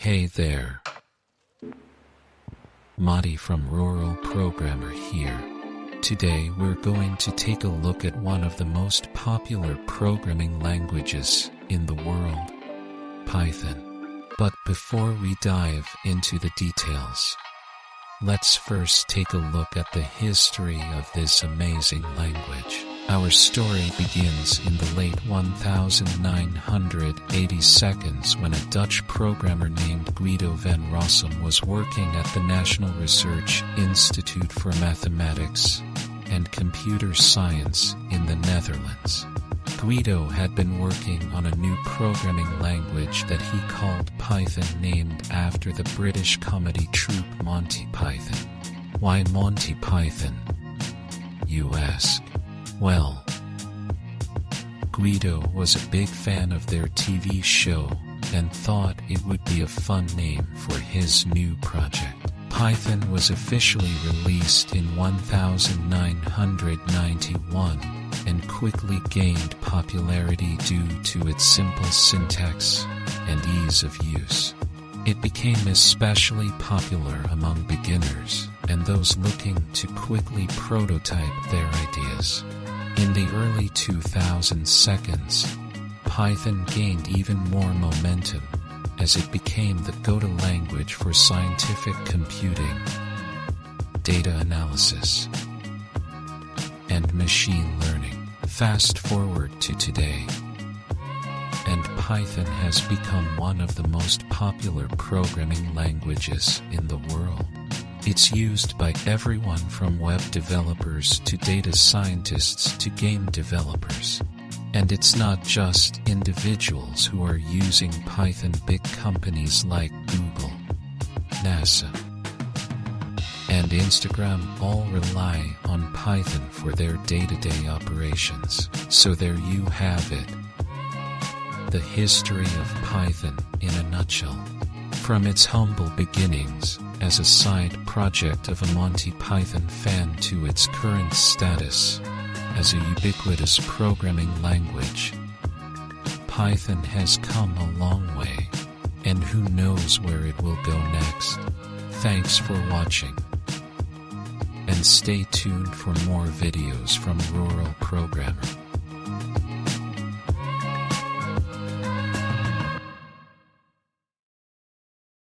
Hey there. Mahdi from RuralProgrammer here. Today we're going to take a look at one of the most popular programming languages in the world, Python. But before we dive into the details, let's first take a look at the history of this amazing language. Our story begins in the late 1980s when a Dutch programmer named Guido van Rossum was working at the National Research Institute for Mathematics and Computer Science in the Netherlands. Guido had been working on a new programming language that he called Python, named after the British comedy troupe Monty Python. Why Monty Python, you ask? Well, Guido was a big fan of their TV show and thought it would be a fun name for his new project. Python was officially released in 1991 and quickly gained popularity due to its simple syntax and ease of use. It became especially popular among beginners and those looking to quickly prototype their ideas. In the early 2000s, Python gained even more momentum as it became the go-to language for scientific computing, data analysis, and machine learning. Fast forward to today, and Python has become one of the most popular programming languages in the world. It's used by everyone from web developers to data scientists to game developers. And it's not just individuals who are using Python. Big companies like Google, NASA, and Instagram all rely on Python for their day-to-day operations. So there you have it. The history of Python in a nutshell. From its humble beginnings as a side project of a Monty Python fan to its current status as a ubiquitous programming language, Python has come a long way, and who knows where it will go next. Thanks for watching, and stay tuned for more videos from RuralProgrammer.